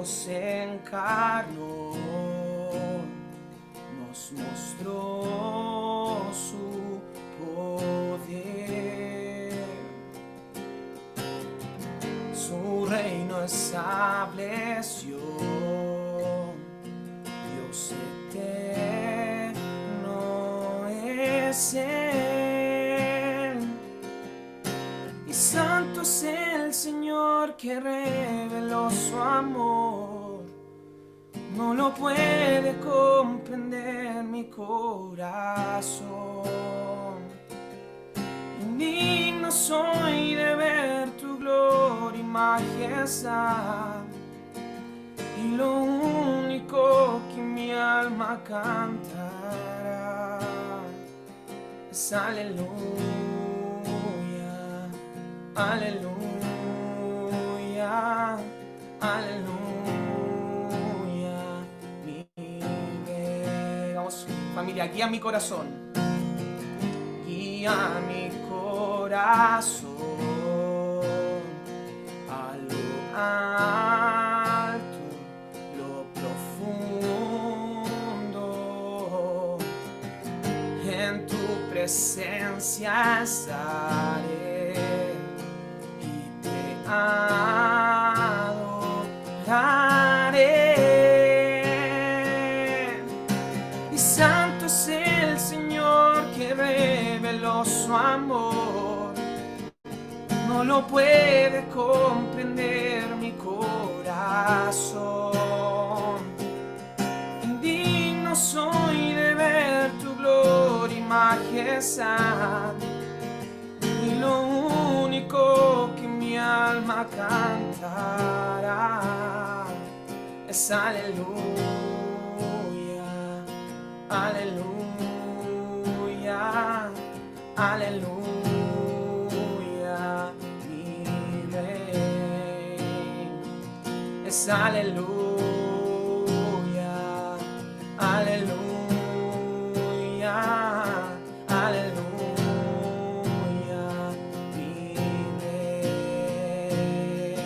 se encarnó, nos mostró su poder. Su reino estableció, Dios eterno es Él. Y santo es el Señor que reveló su amor. No lo puede comprender mi corazón. Indigno soy de ver tu gloria y majestad, y lo único que mi alma cantará es aleluya, aleluya, aleluya, mi rey. Vamos, familia, guía mi corazón, guía mi corazón a lo alto, lo profundo. En tu presencia estaré y te adoraré. Y santo es el Señor que reveló su amor. No lo puede comprender mi corazón. Indigno soy de ver tu gloria y majestad, y lo único que mi alma cantará es aleluya, aleluya, aleluya, mi rey. Es aleluya, aleluya, aleluya, mi rey.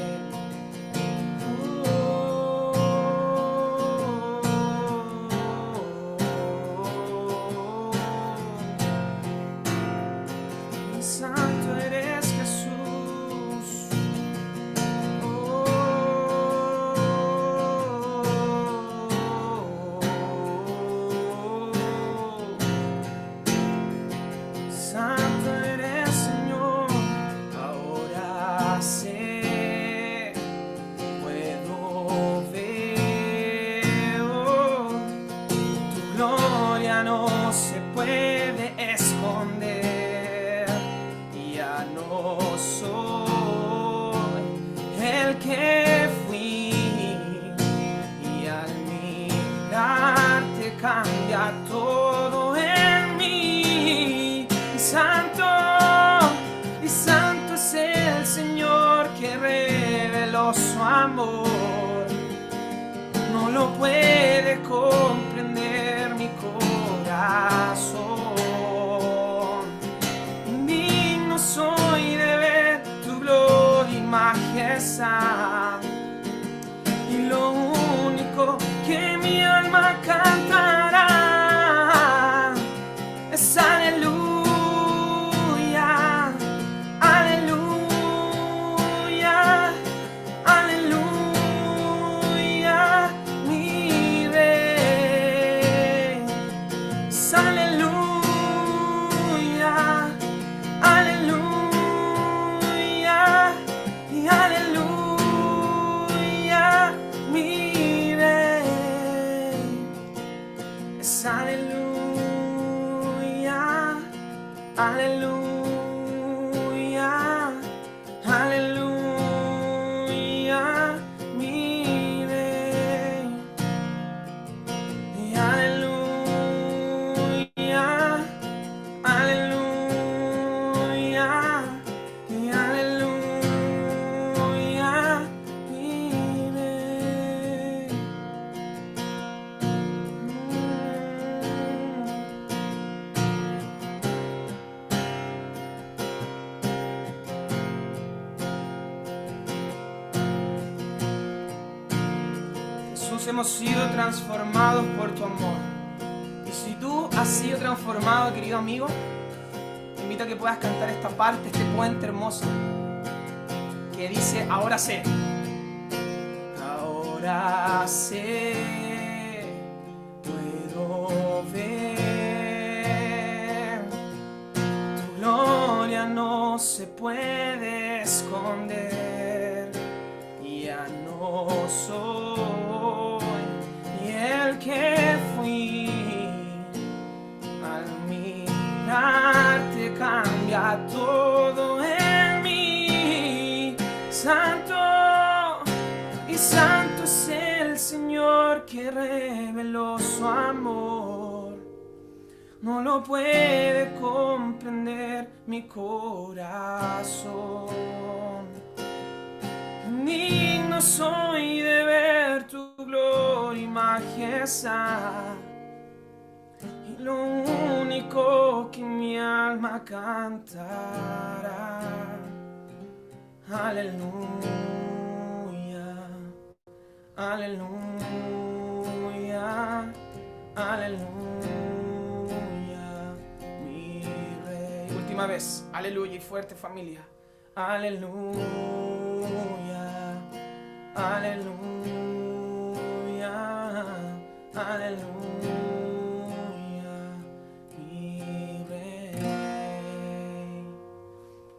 Santo eres Jesús. Santo eres, Señor. Ahora sé, puedo ver, tu gloria no se puede esconder. Ya no soy el que fui, y al mirarte cambia todo en mí. Y santo es el Señor que reveló su amor. No lo puede comprender mi corazón. Indigno soy de ver tu gloria y majestad, y lo único que mi alma cantará es aleluya, aleluya, aleluya, mi rey. Es aleluya, aleluya, y aleluya, mi rey. Es aleluya, aleluya, aleluya, mi rey. Y aleluya, aleluya, y aleluya, mi rey. todos hemos sido transformados por tu amor. Y si tú has sido transformado, querido amigo, te invito a que puedas cantar esta parte, este puente hermoso, que dice, ahora sé. Ahora sé, puedo ver, tu gloria no se puede esconder. Ya no soy el que fui, al mirarte cambia todo en mí. Santo y santo es el Señor que reveló su amor. No lo puede comprender mi corazón. Digno soy de ver tu gloria y majestad, y lo único que mi alma cantará. Aleluya, aleluya, aleluya, mi Rey. Última vez, aleluya y fuerte, familia. Aleluya, aleluya, aleluya, mi Rey.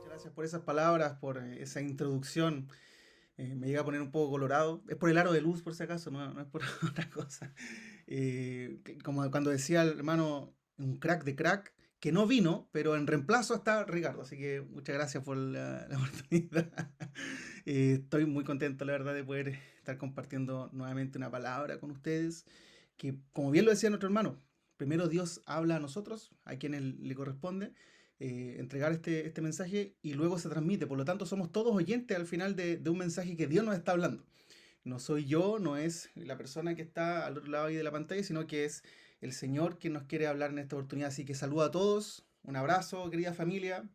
Gracias por esas palabras, por esa introducción. Me llega a poner un poco colorado. Es por el aro de luz, por si acaso, no es por otra cosa. Como cuando decía el hermano, un crack de crack, que no vino, pero en reemplazo está Ricardo. Así que muchas gracias por la oportunidad. Estoy muy contento, la verdad, de poder estar compartiendo nuevamente una palabra con ustedes. Que, como bien lo decía nuestro hermano, primero Dios habla a nosotros, a quienes le corresponde. Entregar este mensaje y luego se transmite. Por lo tanto, somos todos oyentes al final de un mensaje que Dios nos está hablando. No soy yo, no es la persona que está al otro lado ahí de la pantalla, sino que es el Señor quien nos quiere hablar en esta oportunidad. Así que saludo a todos, un abrazo, querida familia.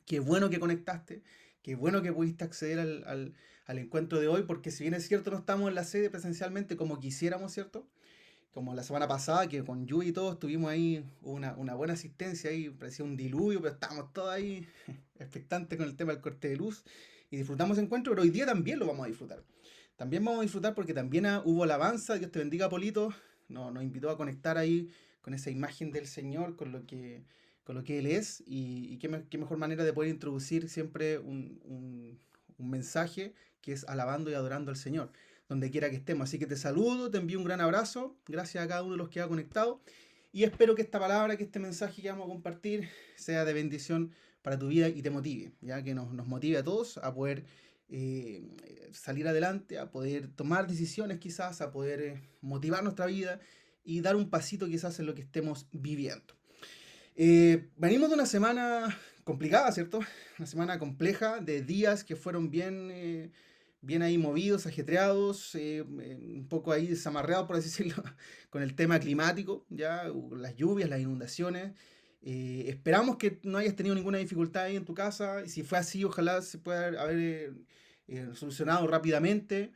Qué bueno que conectaste, qué bueno que pudiste acceder al encuentro de hoy, porque si bien es cierto no estamos en la sede presencialmente como quisiéramos, ¿cierto? Como la semana pasada, que con Yu y todos tuvimos ahí una buena asistencia, ahí parecía un diluvio, pero estábamos todos ahí expectantes con el tema del corte de luz y disfrutamos el encuentro, pero hoy día también lo vamos a disfrutar. También vamos a disfrutar porque también hubo alabanza, Dios te bendiga, Polito, nos invitó a conectar ahí con esa imagen del Señor, con lo que Él es, y qué mejor manera de poder introducir siempre un mensaje que es alabando y adorando al Señor donde quiera que estemos. Así que te saludo, te envío un gran abrazo, gracias a cada uno de los que ha conectado y espero que esta palabra, que este mensaje que vamos a compartir sea de bendición para tu vida y te motive, ya que nos motive a todos a poder salir adelante, a poder tomar decisiones quizás, a poder motivar nuestra vida y dar un pasito quizás en lo que estemos viviendo. Venimos de una semana complicada, ¿cierto? Una semana compleja, de días que fueron bien ahí movidos, ajetreados, un poco ahí desamarreados, por así decirlo, con el tema climático, ya, las lluvias, las inundaciones. Esperamos que no hayas tenido ninguna dificultad ahí en tu casa, y si fue así, ojalá se pueda haber solucionado rápidamente.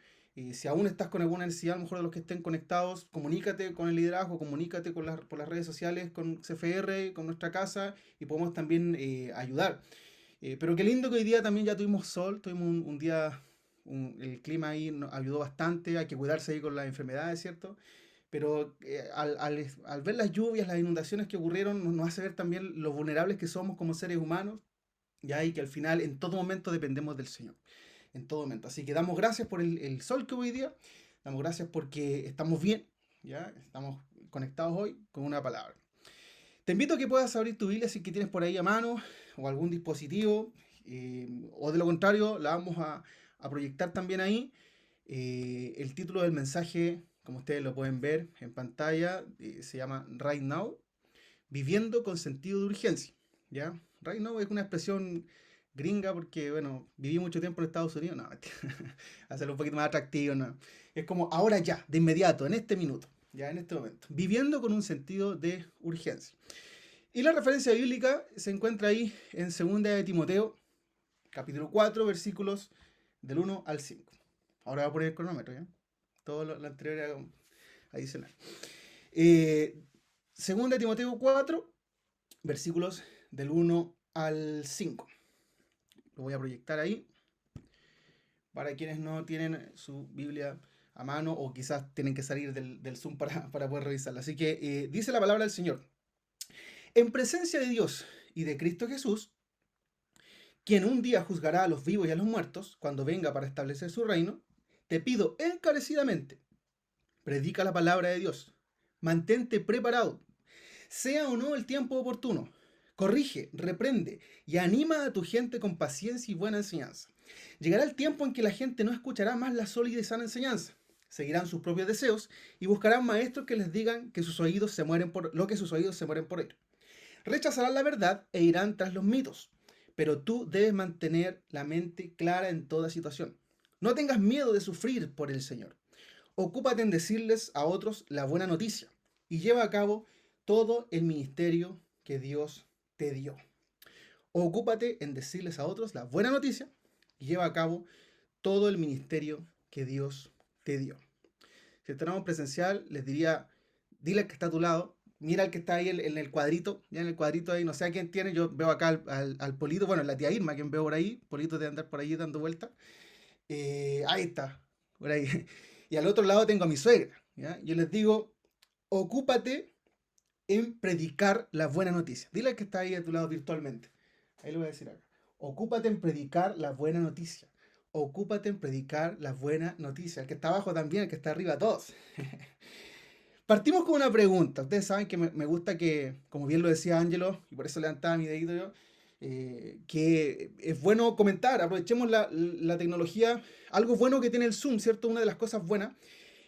Si aún estás con alguna necesidad, a lo mejor de los que estén conectados, comunícate con el liderazgo, comunícate por las redes sociales, con CFR, con nuestra casa, y podemos también ayudar. Pero qué lindo que hoy día también ya tuvimos sol, tuvimos un día, el clima ahí nos ayudó bastante, hay que cuidarse ahí con las enfermedades, ¿cierto? Pero al ver las lluvias, las inundaciones que ocurrieron, nos hace ver también lo vulnerables que somos como seres humanos, ya, y que al final en todo momento dependemos del Señor, en todo momento. Así que damos gracias por el sol que hubo hoy día, damos gracias porque estamos bien, ya, estamos conectados hoy con una palabra. Te invito a que puedas abrir tu Biblia si que tienes por ahí a mano o algún dispositivo, o de lo contrario la vamos a proyectar también ahí. El título del mensaje, como ustedes lo pueden ver en pantalla, se llama Right Now, viviendo con sentido de urgencia. ¿Ya? Right Now es una expresión gringa porque, bueno, viví mucho tiempo en Estados Unidos, no, hacerlo un poquito más atractivo, no. Es como ahora ya, de inmediato, en este minuto, ya en este momento, viviendo con un sentido de urgencia. Y la referencia bíblica se encuentra ahí en 2 de Timoteo, capítulo 4, versículos del 1 al 5. Ahora voy a poner el cronómetro, ¿ya? Todo lo anterior era adicional. Segunda de Timoteo 4, versículos del 1 al 5. Lo voy a proyectar ahí para quienes no tienen su Biblia a mano o quizás tienen que salir del Zoom para poder revisarla. Así que dice la palabra del Señor. En presencia de Dios y de Cristo Jesús, quien un día juzgará a los vivos y a los muertos, cuando venga para establecer su reino, te pido encarecidamente, predica la palabra de Dios, mantente preparado, sea o no el tiempo oportuno, corrige, reprende y anima a tu gente con paciencia y buena enseñanza. Llegará el tiempo en que la gente no escuchará más la sólida y sana enseñanza, seguirán sus propios deseos y buscarán maestros que les digan que sus oídos se mueren por ello. Rechazarán la verdad e irán tras los mitos, pero tú debes mantener la mente clara en toda situación. No tengas miedo de sufrir por el Señor. Ocúpate en decirles a otros la buena noticia y lleva a cabo todo el ministerio que Dios te dio. Ocúpate en decirles a otros la buena noticia y lleva a cabo todo el ministerio que Dios te dio. Si estamos presencial, les diría, dile al que está a tu lado, mira al que está ahí en el cuadrito, ya en el cuadrito ahí, no sé a quién tiene, yo veo acá al Polito, bueno, la tía Irma, quien veo por ahí, Polito debe andar por ahí dando vueltas. Ahí está, por ahí. Y al otro lado tengo a mi suegra, ¿ya? Yo les digo, ocúpate en predicar la buena noticia. Dile al que está ahí a tu lado virtualmente. Ahí lo voy a decir acá. Ocúpate en predicar la buena noticia. Ocúpate en predicar la buena noticia. El que está abajo también, el que está arriba, todos. Partimos con una pregunta. Ustedes saben que me gusta que, como bien lo decía Ángelo, y por eso levantaba mi dedito yo, que es bueno comentar. Aprovechemos la tecnología. Algo bueno que tiene el Zoom, ¿cierto? Una de las cosas buenas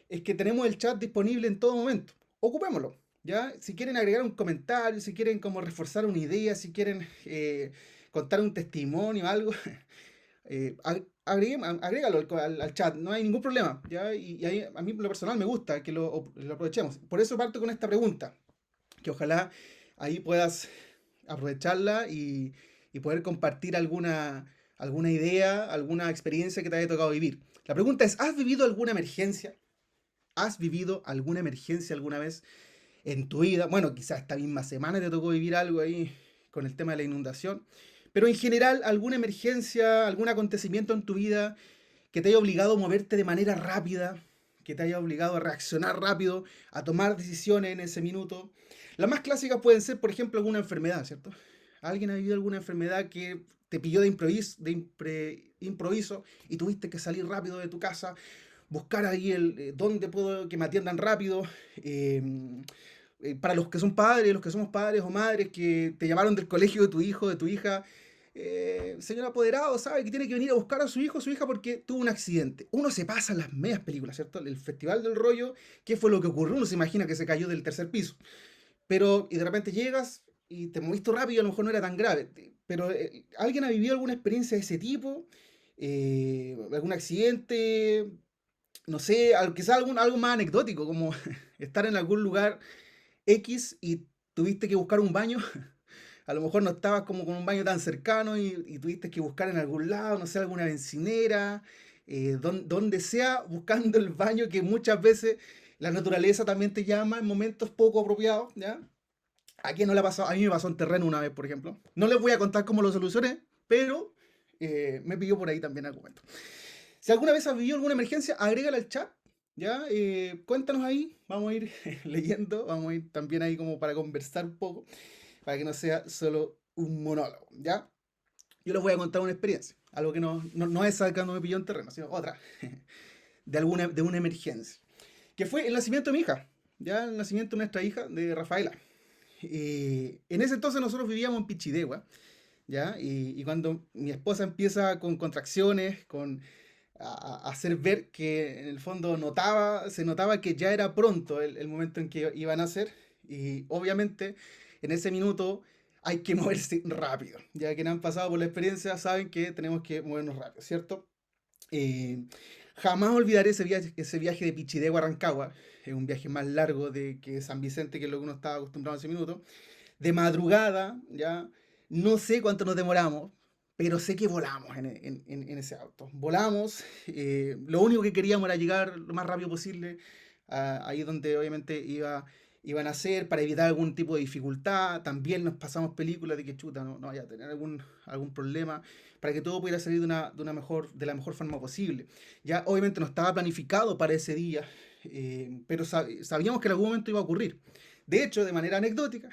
es que tenemos el chat disponible en todo momento. Ocupémoslo, ¿ya? Si quieren agregar un comentario, si quieren como reforzar una idea, si quieren contar un testimonio, algo, agrégalo al chat, no hay ningún problema, ¿ya? Y ahí, a mí lo personal me gusta que lo aprovechemos. Por eso parto con esta pregunta, que ojalá ahí puedas aprovecharla y poder compartir alguna idea, alguna experiencia que te haya tocado vivir. La pregunta es, ¿has vivido alguna emergencia? ¿Has vivido alguna emergencia alguna vez en tu vida? Bueno, quizás esta misma semana te tocó vivir algo ahí con el tema de la inundación. Pero en general, alguna emergencia, algún acontecimiento en tu vida que te haya obligado a moverte de manera rápida, que te haya obligado a reaccionar rápido, a tomar decisiones en ese minuto. Las más clásicas pueden ser, por ejemplo, alguna enfermedad, ¿cierto? ¿Alguien ha vivido alguna enfermedad que te pilló de improviso y tuviste que salir rápido de tu casa, buscar ahí dónde puedo que me atiendan rápido? Para los que son padres, los que somos padres o madres que te llamaron del colegio de tu hijo, de tu hija, señor apoderado, sabe que tiene que venir a buscar a su hijo o su hija porque tuvo un accidente. Uno se pasa en las medias películas, ¿cierto? El Festival del Rollo, ¿qué fue lo que ocurrió? Uno se imagina que se cayó del tercer piso. Pero, y de repente llegas y te moviste rápido, a lo mejor no era tan grave. Pero, ¿alguien ha vivido alguna experiencia de ese tipo? ¿Algún accidente? No sé, quizás algo más anecdótico, como estar en algún lugar X y tuviste que buscar un baño. A lo mejor no estabas como con un baño tan cercano y tuviste que buscar en algún lado, no sé, alguna bencinera, donde sea, buscando el baño que muchas veces la naturaleza también te llama en momentos poco apropiados, ¿ya? ¿A quién no le ha pasado? A mí me pasó en terreno una vez, por ejemplo. No les voy a contar cómo lo solucioné, pero me pilló por ahí también algún momento. Si alguna vez has vivido alguna emergencia, agrégala al chat, ¿ya? Cuéntanos ahí, vamos a ir leyendo, vamos a ir también ahí como para conversar un poco, para que no sea solo un monólogo, ¿ya? Yo les voy a contar una experiencia, algo que no es cuando me pilló en terreno, sino otra, de una emergencia, que fue el nacimiento de mi hija, ¿ya? El nacimiento de nuestra hija, de Rafaela. En ese entonces nosotros vivíamos en Pichidegua, ¿ya? Y cuando mi esposa empieza con contracciones, a hacer ver que en el fondo se notaba que ya era pronto el momento en que iban a nacer, y obviamente en ese minuto hay que moverse rápido. Ya que no han pasado por la experiencia saben que tenemos que movernos rápido, ¿cierto? Jamás olvidaré ese viaje de Pichidegua a Rancagua, es un viaje más largo que San Vicente, que es lo que uno estaba acostumbrado en ese minuto, de madrugada, ya, no sé cuánto nos demoramos, pero sé que volamos en ese auto. Volamos, lo único que queríamos era llegar lo más rápido posible, ahí donde obviamente iban a ser, para evitar algún tipo de dificultad. También nos pasamos películas de que chuta, no vaya a tener algún problema, para que todo pudiera salir de la mejor forma posible. Ya obviamente no estaba planificado para ese día, pero sabíamos que en algún momento iba a ocurrir. De hecho, de manera anecdótica,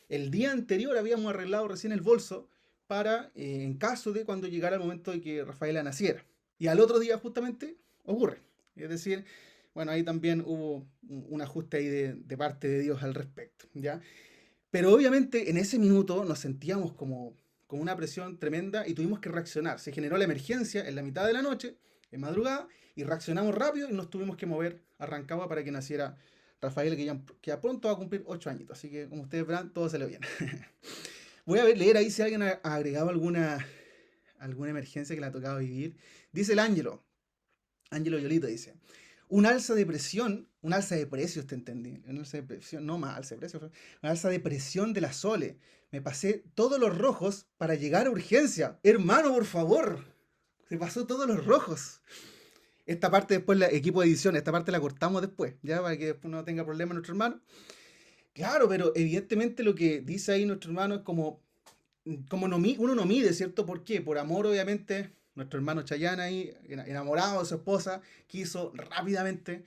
el día anterior habíamos arreglado recién el bolso para, en caso de cuando llegara el momento de que Rafaela naciera. Y al otro día justamente ocurre. Es decir, bueno, ahí también hubo un ajuste ahí de parte de Dios al respecto, ¿ya? Pero obviamente en ese minuto nos sentíamos como una presión tremenda y tuvimos que reaccionar. Se generó la emergencia en la mitad de la noche, en madrugada, y reaccionamos rápido y nos tuvimos que mover a Rancagua para que naciera Rafael, que ya pronto va a cumplir 8 añitos. Así que como ustedes verán, todo salió bien. Voy a leer ahí si alguien ha agregado alguna emergencia que le ha tocado vivir. Dice el Ángelo Yolito dice, un alza de precios, te entendí, un alza de presión, no más alza de precios, un alza de presión de la Sole. Me pasé todos los rojos para llegar a urgencia. Hermano, por favor, se pasó todos los rojos. Esta parte después, equipo de edición, esta parte la cortamos después, ya para que después no tenga problema nuestro hermano. Claro, pero evidentemente lo que dice ahí nuestro hermano es como uno no mide, ¿cierto? ¿Por qué? Por amor, obviamente, nuestro hermano Chayanne ahí, enamorado de su esposa, quiso rápidamente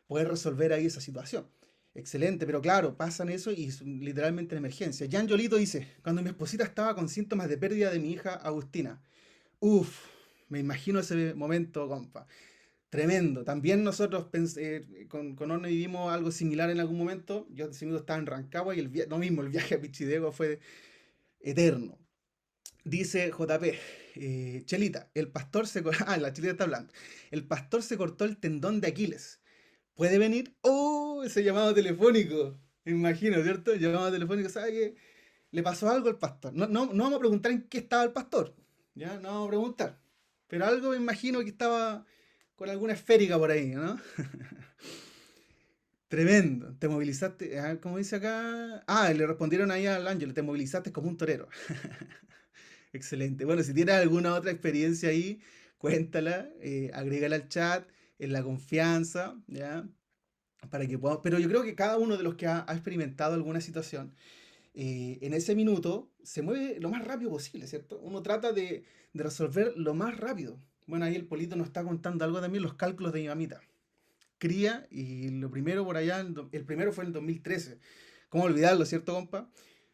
poder resolver ahí esa situación. Excelente, pero claro, pasan eso y literalmente en emergencia. Jan Yolito dice, cuando mi esposita estaba con síntomas de pérdida de mi hija Agustina. Uf, me imagino ese momento, compa. Tremendo. También nosotros con Orne vivimos algo similar en algún momento. Yo ese minuto estaba en Rancagua y lo mismo, el viaje a Pichidego fue eterno. Dice JP, Chelita, el pastor se la Chelita está hablando. El pastor se cortó el tendón de Aquiles. ¿Puede venir? ¡Oh! Ese llamado telefónico. Me imagino, ¿cierto? El llamado telefónico, ¿sabe qué? Le pasó algo al pastor. No vamos a preguntar en qué estaba el pastor. Ya, no vamos a preguntar. Pero algo me imagino que estaba con alguna esférica por ahí, ¿no? Tremendo. Te movilizaste, ¿cómo dice acá? Le respondieron ahí al Ángel, te movilizaste como un torero. Excelente. Bueno, si tienes alguna otra experiencia ahí, cuéntala, agrégala al chat, en la confianza, ¿ya? Para que podamos... Pero yo creo que cada uno de los que ha experimentado alguna situación, en ese minuto se mueve lo más rápido posible, ¿cierto? Uno trata de resolver lo más rápido. Bueno, ahí el Polito nos está contando algo también, los cálculos de mi mamita. Cría, y lo primero por allá, el primero fue en el 2013. ¿Cómo olvidarlo, cierto, compa?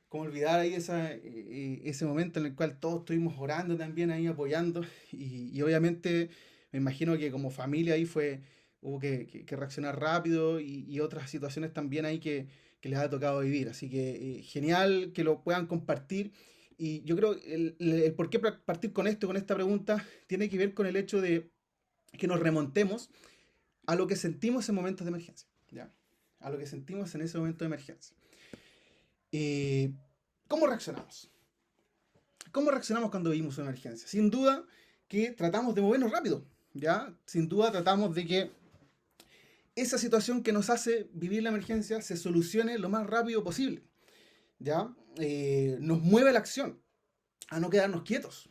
¿Cómo olvidar ahí ese momento en el cual todos estuvimos orando también ahí, apoyando? Y obviamente me imagino que como familia ahí hubo que reaccionar rápido y otras situaciones también ahí que les ha tocado vivir. Así que genial que lo puedan compartir. Y yo creo el por qué partir con esto, con esta pregunta, tiene que ver con el hecho de que nos remontemos a lo que sentimos en momentos de emergencia, ¿ya? A lo que sentimos en ese momento de emergencia. ¿Cómo reaccionamos? ¿Cómo reaccionamos cuando vivimos una emergencia? Sin duda que tratamos de movernos rápido, ¿ya? Sin duda tratamos de que esa situación que nos hace vivir la emergencia se solucione lo más rápido posible, ¿ya? Nos mueve la acción a no quedarnos quietos,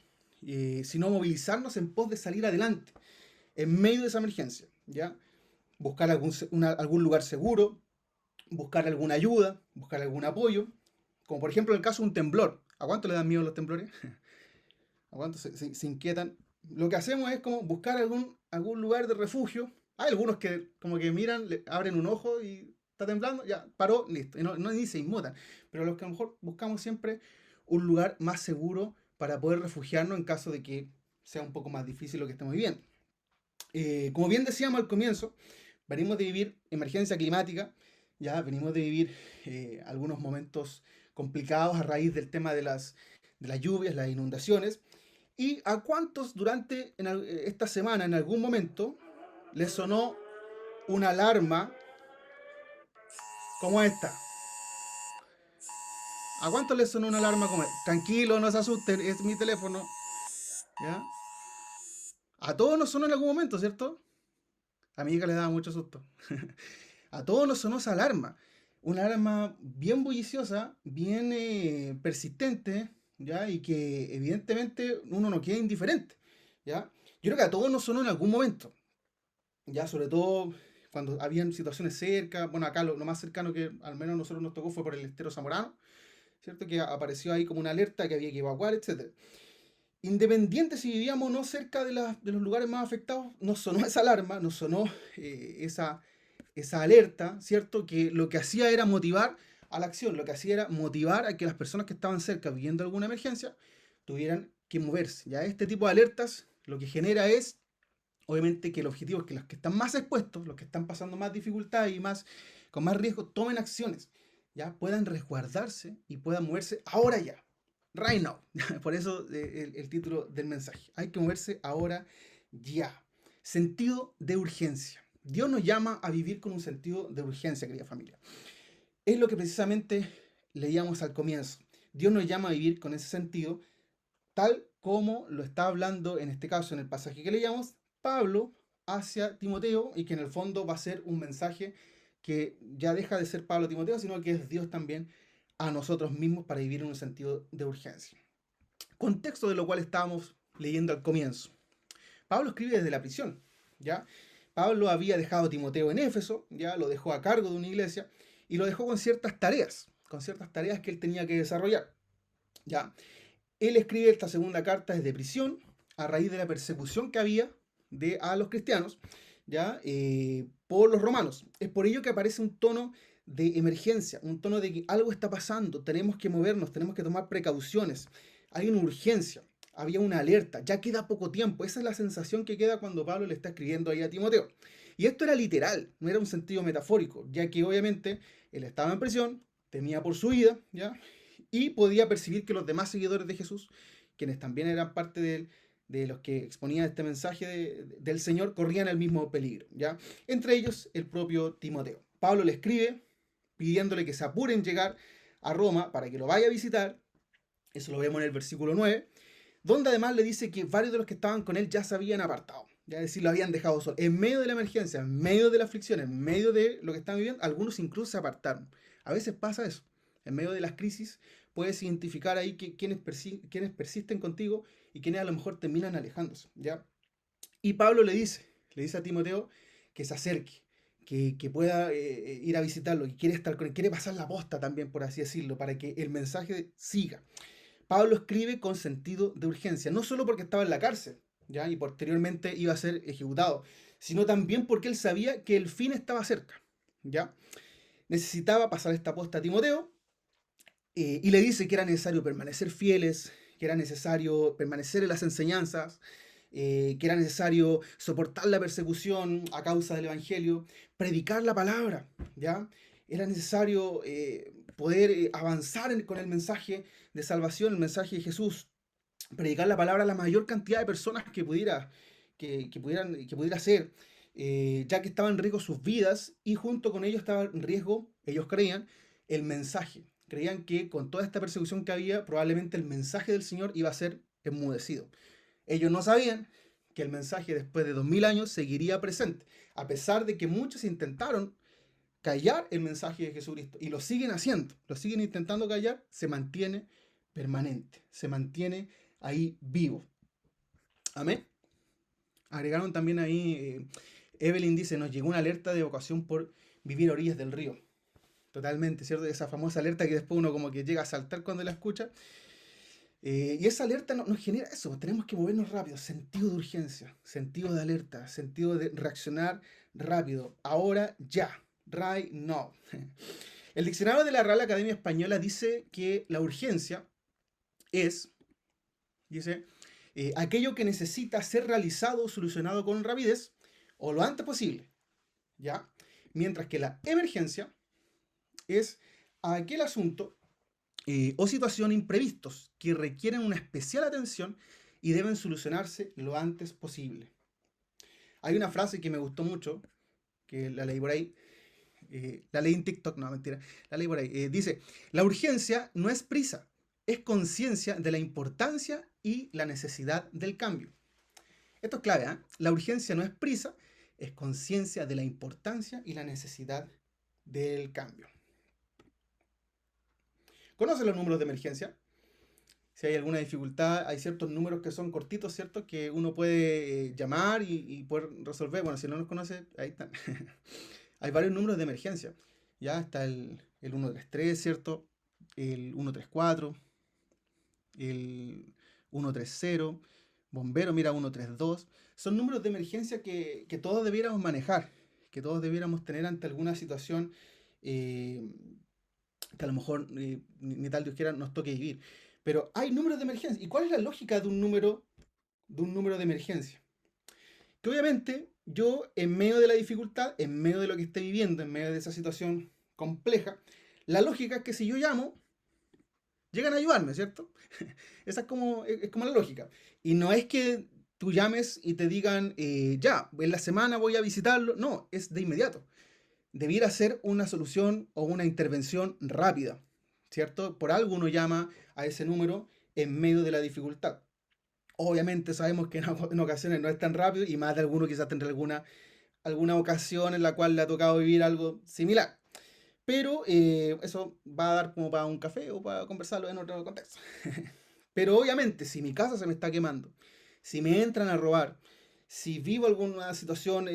sino movilizarnos en pos de salir adelante en medio de esa emergencia, ¿ya? Buscar algún lugar seguro, buscar alguna ayuda, buscar algún apoyo, como por ejemplo en el caso de un temblor. ¿A cuánto le dan miedo los temblores? ¿A cuánto se inquietan? Lo que hacemos es como buscar algún lugar de refugio. Hay algunos que como que miran, abren un ojo y está temblando, ya, paró, listo. Y no ni se inmutan. Pero los que a lo mejor buscamos siempre un lugar más seguro para poder refugiarnos en caso de que sea un poco más difícil lo que estemos viviendo. Como bien decíamos al comienzo, venimos de vivir emergencia climática, ya venimos de vivir algunos momentos complicados a raíz del tema de las lluvias, las inundaciones. ¿Y a cuántos durante esta semana, en algún momento, les sonó una alarma como esta? ¿A cuántos les sonó una alarma como esta? Tranquilo, no se asusten, es mi teléfono. ¿Ya? A todos nos sonó en algún momento, ¿cierto? A mi hija le daba mucho susto. A todos nos sonó esa alarma. Una alarma bien bulliciosa, bien persistente, ¿ya? Y que evidentemente uno no queda indiferente, ¿ya? Yo creo que a todos nos sonó en algún momento, ya sobre todo cuando habían situaciones cerca, bueno, acá lo más cercano que al menos a nosotros nos tocó fue por el estero Zamorano, ¿cierto? Que apareció ahí como una alerta que había que evacuar, etcétera. Independiente si vivíamos o no cerca de los lugares más afectados, nos sonó esa alarma, nos sonó esa alerta, ¿cierto? Que lo que hacía era motivar a la acción, lo que hacía era motivar a que las personas que estaban cerca viviendo alguna emergencia tuvieran que moverse. Ya este tipo de alertas lo que genera es, obviamente, que el objetivo es que los que están más expuestos, los que están pasando más dificultad y más con más riesgo, tomen acciones, ya puedan resguardarse y puedan moverse ahora ya, right now. Por eso el título del mensaje. Hay que moverse ahora ya. Sentido de urgencia. Dios nos llama a vivir con un sentido de urgencia, querida familia. Es lo que precisamente leíamos al comienzo. Dios nos llama a vivir con ese sentido, tal como lo está hablando en este caso, en el pasaje que leíamos, Pablo hacia Timoteo, y que en el fondo va a ser un mensaje que ya deja de ser Pablo a Timoteo, sino que es Dios también a nosotros mismos para vivir en un sentido de urgencia. Contexto de lo cual estábamos leyendo al comienzo. Pablo escribe desde la prisión, ¿ya? Pablo había dejado a Timoteo en Éfeso, ya lo dejó a cargo de una iglesia y lo dejó con ciertas tareas que él tenía que desarrollar, ¿ya? Él escribe esta segunda carta desde prisión a raíz de la persecución que había a los cristianos, ¿ya? Por los romanos. Es por ello que aparece un tono de emergencia, un tono de que algo está pasando, tenemos que movernos, tenemos que tomar precauciones, hay una urgencia, había una alerta, ya queda poco tiempo. Esa es la sensación que queda cuando Pablo le está escribiendo ahí a Timoteo. Y esto era literal, no era un sentido metafórico, ya que obviamente él estaba en prisión, temía por su vida, ¿ya? Y podía percibir que los demás seguidores de Jesús, quienes también eran parte de los que exponían este mensaje del Señor, corrían el mismo peligro, ¿ya? Entre ellos el propio Timoteo. Pablo le escribe pidiéndole que se apure en llegar a Roma para que lo vaya a visitar. Eso lo vemos en el versículo 9, donde además le dice que varios de los que estaban con él ya se habían apartado, ya es decir, lo habían dejado solo. En medio de la emergencia, en medio de la aflicción, en medio de lo que están viviendo, algunos incluso se apartaron. A veces pasa eso. En medio de las crisis puedes identificar ahí quienes persisten contigo y quienes a lo mejor terminan alejándose, ¿ya? Y Pablo le dice a Timoteo que se acerque, que pueda ir a visitarlo, que quiere estar con él, quiere pasar la posta también, por así decirlo, para que el mensaje siga. Pablo escribe con sentido de urgencia, no solo porque estaba en la cárcel, ¿ya? Y posteriormente iba a ser ejecutado, sino también porque él sabía que el fin estaba cerca, ¿ya? Necesitaba pasar esta posta a Timoteo, y le dice que era necesario permanecer fieles, que era necesario permanecer en las enseñanzas, que era necesario soportar la persecución a causa del Evangelio, predicar la palabra, ¿ya? Era necesario poder avanzar con el mensaje de salvación, el mensaje de Jesús, predicar la palabra a la mayor cantidad de personas que pudiera ser, ya que estaban en riesgo sus vidas y junto con ellos estaba en riesgo, ellos creían, el mensaje. Creían que con toda esta persecución que había, probablemente el mensaje del Señor iba a ser enmudecido. Ellos no sabían que el mensaje después de 2000 años seguiría presente, a pesar de que muchos intentaron callar el mensaje de Jesucristo y lo siguen haciendo, lo siguen intentando callar, se mantiene permanente, se mantiene ahí vivo. Amén. Agregaron también ahí, Evelyn dice, nos llegó una alerta de vocación por vivir a orillas del río. Totalmente, ¿cierto? Esa famosa alerta que después uno como que llega a saltar cuando la escucha. Y esa alerta nos genera eso, tenemos que movernos rápido, sentido de urgencia, sentido de alerta, sentido de reaccionar rápido, ahora ya, right now. El diccionario de la Real Academia Española dice que la urgencia es, dice, aquello que necesita ser realizado o solucionado con rapidez o lo antes posible, ¿ya? Mientras que la emergencia es aquel asunto o situación imprevistos que requieren una especial atención y deben solucionarse lo antes posible. Hay una frase que me gustó mucho, que la leí por ahí, la leí en TikTok, no, mentira, la leí por ahí, dice, la urgencia no es prisa, es conciencia de la importancia y la necesidad del cambio. Esto es clave, ¿eh? La urgencia no es prisa, es conciencia de la importancia y la necesidad del cambio. ¿Conocen los números de emergencia? Si hay alguna dificultad, hay ciertos números que son cortitos, ¿cierto? Que uno puede llamar y poder resolver. Bueno, si no los conoce, ahí están. Hay varios números de emergencia. Ya está el 133, ¿cierto? El 134, el 130, bombero, mira, 132. Son números de emergencia que todos debiéramos manejar, que todos debiéramos tener ante alguna situación eh, que a lo mejor ni tal Dios quiera nos toque vivir. Pero hay números de emergencia. ¿Y cuál es la lógica de un número de emergencia? Que obviamente yo, en medio de la dificultad, en medio de lo que esté viviendo, en medio de esa situación compleja, la lógica es que si yo llamo, llegan a ayudarme, ¿cierto? Esa es como la lógica. Y no es que tú llames y te digan, ya, en la semana voy a visitarlo. No, es de inmediato. Debiera ser una solución o una intervención rápida, ¿cierto? Por algo uno llama a ese número en medio de la dificultad. Obviamente sabemos que en ocasiones no es tan rápido y más de alguno quizás tendrá alguna ocasión en la cual le ha tocado vivir algo similar. Pero eso va a dar como para un café o para conversarlo en otro contexto. Pero obviamente, si mi casa se me está quemando, si me entran a robar, si vivo alguna situación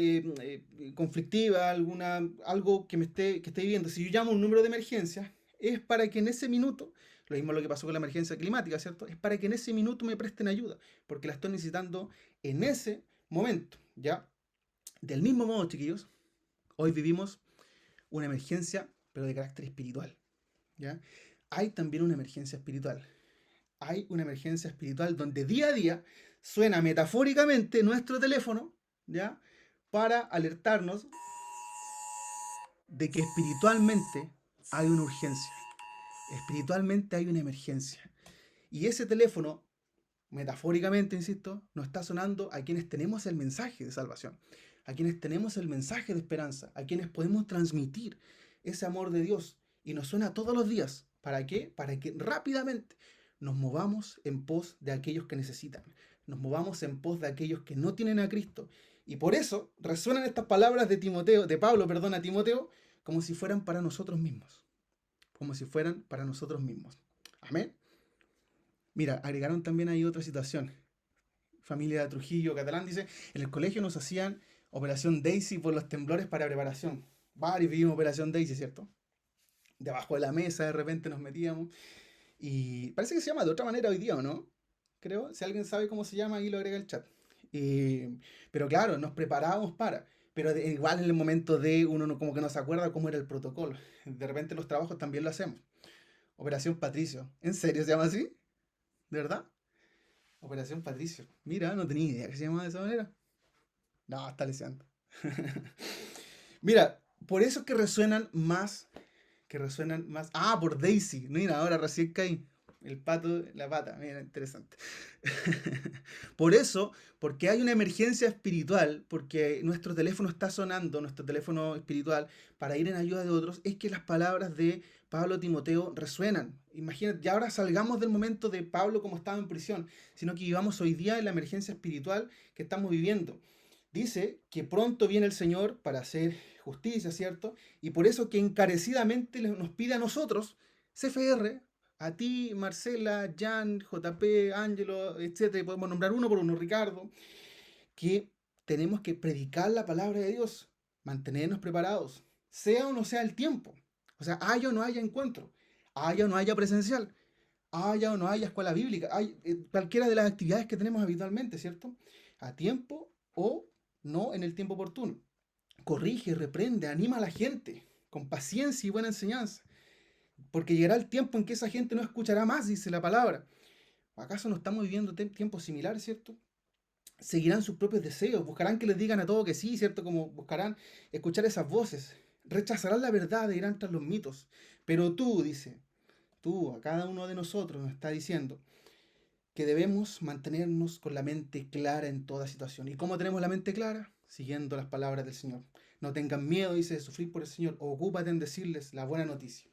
conflictiva, algo que esté viviendo, si yo llamo un número de emergencia, es para que en ese minuto, lo mismo lo que pasó con la emergencia climática, ¿cierto? Es para que en ese minuto me presten ayuda, porque la estoy necesitando en ese momento, ¿ya? Del mismo modo, chiquillos, hoy vivimos una emergencia, pero de carácter espiritual, ¿ya? Hay también una emergencia espiritual. Hay una emergencia espiritual donde día a día suena metafóricamente nuestro teléfono, ¿ya? Para alertarnos de que espiritualmente hay una urgencia, espiritualmente hay una emergencia. Y ese teléfono, metafóricamente, insisto, nos está sonando a quienes tenemos el mensaje de salvación, a quienes tenemos el mensaje de esperanza, a quienes podemos transmitir ese amor de Dios. Y nos suena todos los días. ¿Para qué? Para que rápidamente nos movamos en pos de aquellos que necesitan. Nos movamos en pos de aquellos que no tienen a Cristo. Y por eso resuenan estas palabras de Pablo, a Timoteo, como si fueran para nosotros mismos. Como si fueran para nosotros mismos. Amén. Mira, agregaron también ahí otra situación. Familia de Trujillo, Catalán, dice, en el colegio nos hacían Operación Daisy por los temblores para preparación. Varios vivimos Operación Daisy, ¿cierto? Debajo de la mesa de repente nos metíamos. Y parece que se llama de otra manera hoy día, ¿o no? Creo, si alguien sabe cómo se llama, ahí lo agrega el chat. Pero claro, nos preparábamos para. Pero igual en el momento de uno como que no se acuerda cómo era el protocolo. De repente los trabajos también lo hacemos. Operación Patricio. ¿En serio se llama así? ¿De verdad? Operación Patricio. Mira, no tenía idea que se llamaba de esa manera. No, está leseando. Mira, por eso es que resuenan más. Ah, por Daisy. Mira, ahora recién caí. El pato, la pata. Mira, interesante. Por eso, porque hay una emergencia espiritual, porque nuestro teléfono está sonando, nuestro teléfono espiritual, para ir en ayuda de otros, es que las palabras de Pablo a Timoteo resuenan. Imagínate, ya ahora salgamos del momento de Pablo como estaba en prisión, sino que vivamos hoy día en la emergencia espiritual que estamos viviendo. Dice que pronto viene el Señor para hacer justicia, ¿cierto? Y por eso que encarecidamente nos pide a nosotros, CFR, a ti, Marcela, Jan, JP, Ángelo, etcétera, podemos nombrar uno por uno, Ricardo, que tenemos que predicar la palabra de Dios, mantenernos preparados, sea o no sea el tiempo. O sea, haya o no haya encuentro, haya o no haya presencial, haya o no haya escuela bíblica, hay cualquiera de las actividades que tenemos habitualmente, ¿cierto? A tiempo o no en el tiempo oportuno. Corrige, reprende, anima a la gente con paciencia y buena enseñanza. Porque llegará el tiempo en que esa gente no escuchará más, dice la palabra. ¿Acaso no estamos viviendo tiempos similares, cierto? Seguirán sus propios deseos, buscarán que les digan a todo que sí, ¿cierto? Como buscarán escuchar esas voces. Rechazarán la verdad e irán tras los mitos. Pero tú, dice, tú, a cada uno de nosotros nos está diciendo que debemos mantenernos con la mente clara en toda situación. ¿Y cómo tenemos la mente clara? Siguiendo las palabras del Señor. No tengan miedo, dice, de sufrir por el Señor. Ocúpate en decirles la buena noticia.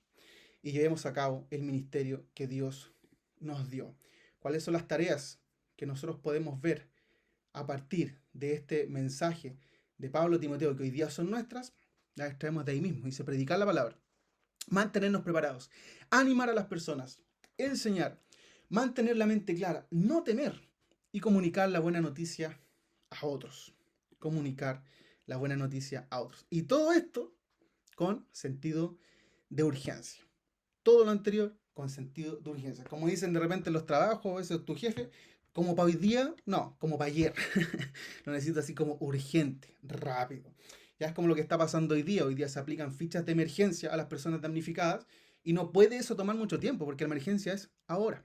Y llevemos a cabo el ministerio que Dios nos dio. ¿Cuáles son las tareas que nosotros podemos ver a partir de este mensaje de Pablo a Timoteo, que hoy día son nuestras? Las extraemos de ahí mismo. Dice, predicar la palabra, mantenernos preparados, animar a las personas, enseñar, mantener la mente clara, no temer y comunicar la buena noticia a otros. Comunicar la buena noticia a otros. Y todo esto con sentido de urgencia. Todo lo anterior con sentido de urgencia. Como dicen de repente en los trabajos, a veces tu jefe, como para hoy día, no, como para ayer. Lo necesito así como urgente, rápido. Ya es como lo que está pasando hoy día. Hoy día se aplican fichas de emergencia a las personas damnificadas y no puede eso tomar mucho tiempo porque la emergencia es ahora.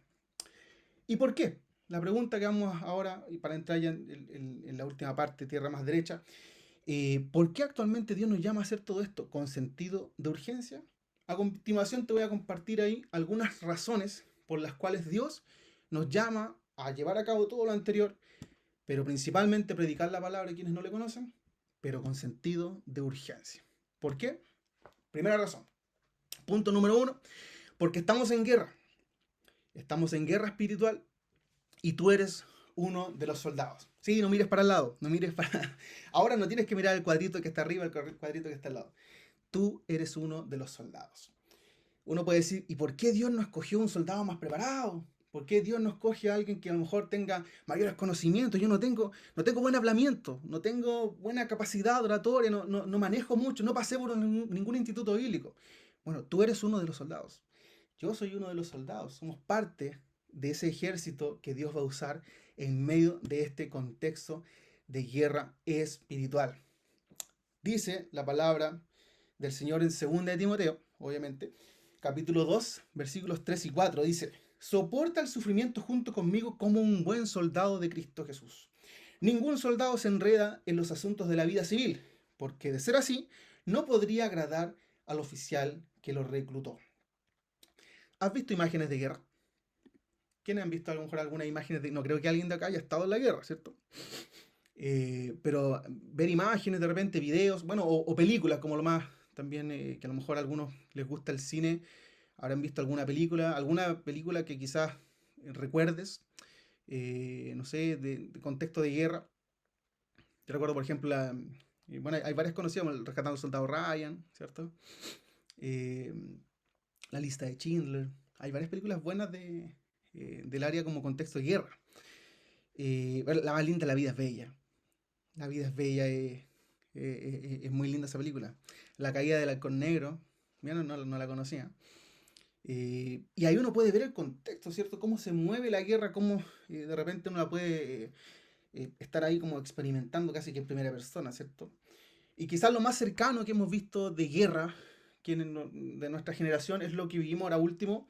¿Y por qué? La pregunta que vamos ahora, y para entrar ya en la última parte, tierra más derecha, ¿por qué actualmente Dios nos llama a hacer todo esto con sentido de urgencia? A continuación te voy a compartir ahí algunas razones por las cuales Dios nos llama a llevar a cabo todo lo anterior, pero principalmente predicar la palabra a quienes no le conocen, pero con sentido de urgencia. ¿Por qué? Primera razón. Punto número 1, porque estamos en guerra. Estamos en guerra espiritual y tú eres uno de los soldados. Sí, no mires para el lado, no mires para... Ahora no tienes que mirar el cuadrito que está arriba, el cuadrito que está al lado. Tú eres uno de los soldados. Uno puede decir, ¿y por qué Dios no escogió un soldado más preparado? ¿Por qué Dios no escoge a alguien que a lo mejor tenga mayores conocimientos? Yo no tengo buen hablamiento, no tengo buena capacidad oratoria, no manejo mucho, no pasé por ningún instituto bíblico. Bueno, tú eres uno de los soldados. Yo soy uno de los soldados. Somos parte de ese ejército que Dios va a usar en medio de este contexto de guerra espiritual. Dice la palabra del Señor en 2 de Timoteo, obviamente, capítulo 2, versículos 3 y 4, dice: soporta el sufrimiento junto conmigo como un buen soldado de Cristo Jesús. Ningún soldado se enreda en los asuntos de la vida civil, porque de ser así, no podría agradar al oficial que lo reclutó. ¿Has visto imágenes de guerra? ¿Quiénes han visto a lo mejor algunas imágenes de... No creo que alguien de acá haya estado en la guerra, ¿cierto? Pero ver imágenes de repente, videos, bueno, o películas como lo más también, que a lo mejor a algunos les gusta el cine, habrán visto alguna película que quizás recuerdes, no sé, de contexto de guerra. Yo recuerdo, por ejemplo, bueno, hay varias conocidas, como el Rescatando al Soldado Ryan, ¿cierto? La Lista de Schindler. Hay varias películas buenas del área como contexto de guerra. La más linda, La vida es bella. La vida es bella, es muy linda esa película. La caída del halcón negro, mira, no la conocía. Y ahí uno puede ver el contexto, ¿cierto? Cómo se mueve la guerra, cómo de repente uno la puede estar ahí como experimentando casi que en primera persona, ¿cierto? Y quizás lo más cercano que hemos visto de guerra de nuestra generación es lo que vivimos ahora último,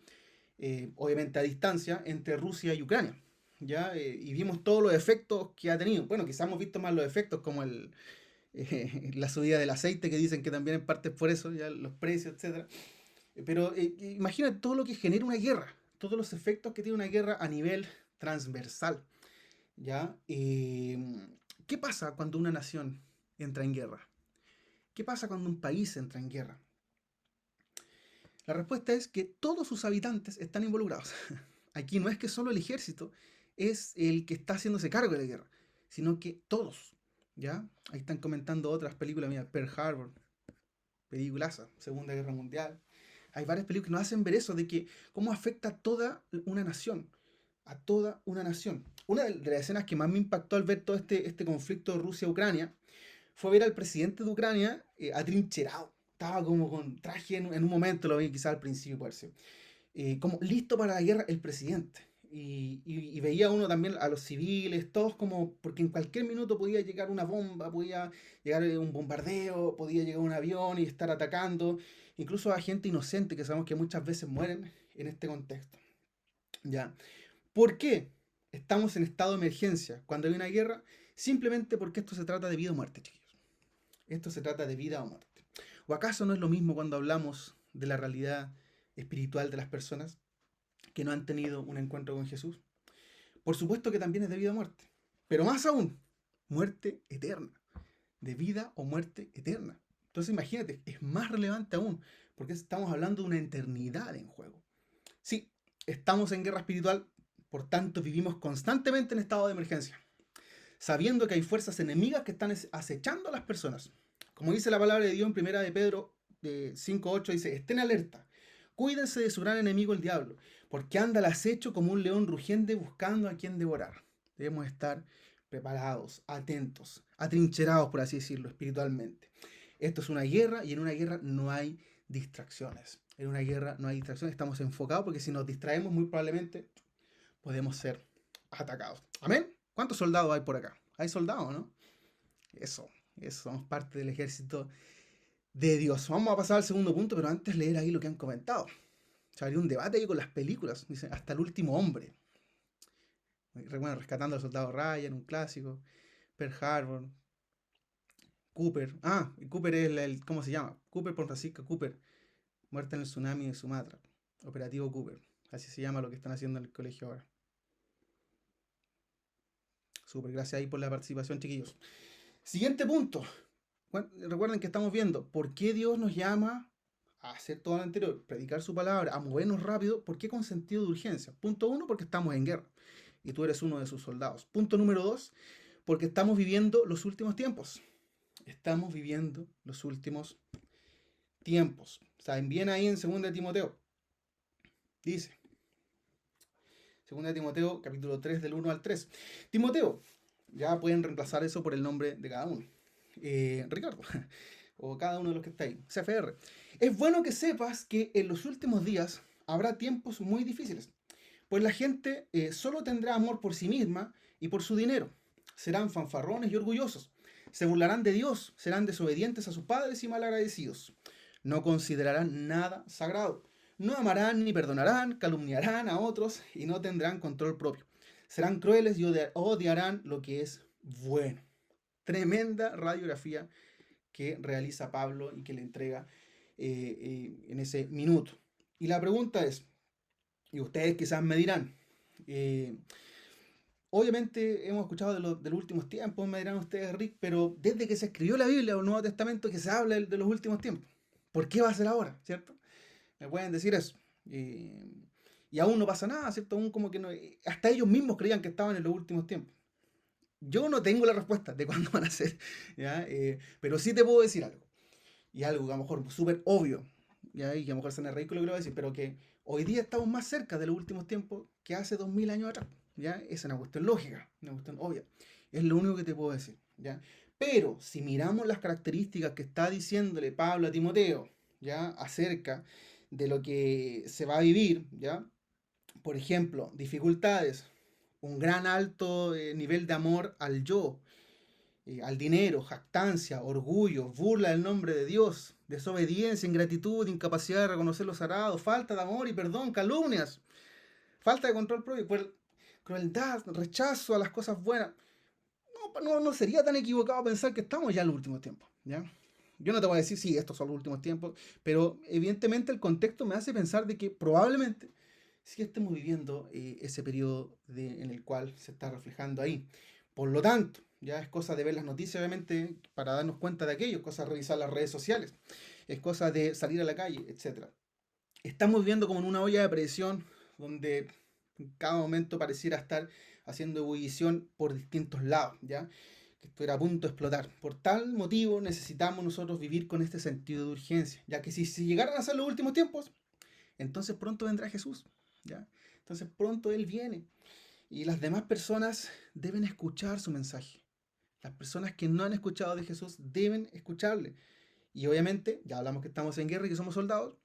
obviamente a distancia, entre Rusia y Ucrania. ¿Ya? Y vimos todos los efectos que ha tenido. Bueno, quizás hemos visto más los efectos como la subida del aceite, que dicen que también en parte es por eso, ya los precios, etc. Pero imagina todo lo que genera una guerra, todos los efectos que tiene una guerra a nivel transversal. ¿Ya? ¿Qué pasa cuando una nación entra en guerra? ¿Qué pasa cuando un país entra en guerra? La respuesta es que todos sus habitantes están involucrados. Aquí no es que solo el ejército es el que está haciéndose cargo de la guerra, sino que todos, ¿ya? Ahí están comentando otras películas, mira, Pearl Harbor, peliculaza, Segunda Guerra Mundial. Hay varias películas que nos hacen ver eso, de que cómo afecta a toda una nación, a toda una nación. Una de las escenas que más me impactó al ver todo este conflicto de Rusia-Ucrania fue ver al presidente de Ucrania atrincherado. Estaba como con traje en un momento, lo vi quizás al principio, parece. Como listo para la guerra el presidente. Y veía uno también a los civiles, todos como, porque en cualquier minuto podía llegar una bomba, podía llegar un bombardeo, podía llegar un avión y estar atacando, incluso a gente inocente que sabemos que muchas veces mueren en este contexto. ¿Ya? ¿Por qué estamos en estado de emergencia cuando hay una guerra? Simplemente porque esto se trata de vida o muerte, chiquillos. Esto se trata de vida o muerte. ¿O acaso no es lo mismo cuando hablamos de la realidad espiritual de las personas que no han tenido un encuentro con Jesús? Por supuesto que también es de vida o muerte, pero más aún, muerte eterna, de vida o muerte eterna. Entonces imagínate, es más relevante aún, porque estamos hablando de una eternidad en juego. Sí, estamos en guerra espiritual, por tanto vivimos constantemente en estado de emergencia, sabiendo que hay fuerzas enemigas que están acechando a las personas. Como dice la palabra de Dios en 1 de Pedro 5:8, dice: estén alerta, Cuídense de su gran enemigo el diablo, porque anda al acecho como un león rugiente buscando a quien devorar. Debemos estar preparados, atentos, atrincherados, por así decirlo, espiritualmente. Esto es una guerra y en una guerra no hay distracciones. En una guerra no hay distracciones, estamos enfocados porque si nos distraemos muy probablemente podemos ser atacados. ¿Amén? ¿Cuántos soldados hay por acá? ¿Hay soldados, no? Eso, somos parte del ejército de Dios. Vamos a pasar al segundo punto, pero antes leer ahí lo que han comentado. Se abrió un debate ahí con las películas. Dice, hasta el último hombre. Bueno, rescatando al soldado Ryan, un clásico. Pearl Harbor. Cooper. Cooper es ¿cómo se llama? Cooper por Francisco Cooper. Muerta en el tsunami de Sumatra. Operativo Cooper. Así se llama lo que están haciendo en el colegio ahora. Súper, gracias ahí por la participación, chiquillos. Siguiente punto. Recuerden que estamos viendo por qué Dios nos llama a hacer todo lo anterior, predicar su palabra, a movernos rápido. ¿Por qué con sentido de urgencia? Punto 1, porque estamos en guerra y tú eres uno de sus soldados. Punto número 2, porque estamos viviendo los últimos tiempos. Estamos viviendo los últimos tiempos. Saben bien ahí en 2 Timoteo. Dice, 2 Timoteo, capítulo 3, del 1 al 3. Timoteo, ya pueden reemplazar eso por el nombre de cada uno. Ricardo, o cada uno de los que está ahí. CFR. Es bueno que sepas que en los últimos días habrá tiempos muy difíciles, pues la gente solo tendrá amor por sí misma y por su dinero. Serán fanfarrones y orgullosos. Se burlarán de Dios, serán desobedientes a sus padres y malagradecidos. No considerarán nada sagrado. No amarán ni perdonarán, calumniarán a otros y no tendrán control propio. Serán crueles y odiarán lo que es bueno. Tremenda radiografía que realiza Pablo y que le entrega en ese minuto. Y la pregunta es, y ustedes quizás me dirán, obviamente hemos escuchado de los últimos tiempos, me dirán ustedes, Rick, pero desde que se escribió la Biblia o el Nuevo Testamento que se habla de los últimos tiempos. ¿Por qué va a ser ahora? ¿Cierto? Me pueden decir eso. Y aún no pasa nada, ¿cierto? Aún como que no, hasta ellos mismos creían que estaban en los últimos tiempos. Yo no tengo la respuesta de cuándo van a ser, ¿ya? Pero sí te puedo decir algo. Y algo que a lo mejor súper obvio, ¿ya? Y que a lo mejor suena ridículo lo que voy a decir, pero que hoy día estamos más cerca de los últimos tiempos que hace 2000 años atrás, ¿ya? Es una cuestión lógica, una cuestión obvia. Es lo único que te puedo decir, ¿ya? Pero si miramos las características que está diciéndole Pablo a Timoteo, ¿ya? Acerca de lo que se va a vivir, ¿ya? Por ejemplo, dificultades, un gran alto nivel de amor al yo, al dinero, jactancia, orgullo, burla del nombre de Dios, desobediencia, ingratitud, incapacidad de reconocer lo sagrado, falta de amor y perdón, calumnias, falta de control propio, crueldad, rechazo a las cosas buenas. No sería tan equivocado pensar que estamos ya en los últimos tiempos, ¿ya? Yo no te voy a decir, sí, estos son los últimos tiempos, pero evidentemente el contexto me hace pensar de que probablemente sí estemos viviendo ese periodo en el cual se está reflejando ahí. Por lo tanto, ya es cosa de ver las noticias, obviamente, para darnos cuenta de aquello, es cosa de revisar las redes sociales, es cosa de salir a la calle, etc. Estamos viviendo como en una olla de presión donde en cada momento pareciera estar haciendo ebullición por distintos lados, ¿ya? Que esto era a punto de explotar. Por tal motivo necesitamos nosotros vivir con este sentido de urgencia, ya que si llegaran a ser los últimos tiempos, entonces pronto vendrá Jesús, ¿ya? Entonces pronto Él viene y las demás personas deben escuchar su mensaje. Las personas que no han escuchado de Jesús deben escucharle. Y obviamente, ya hablamos que estamos en guerra y que somos soldados,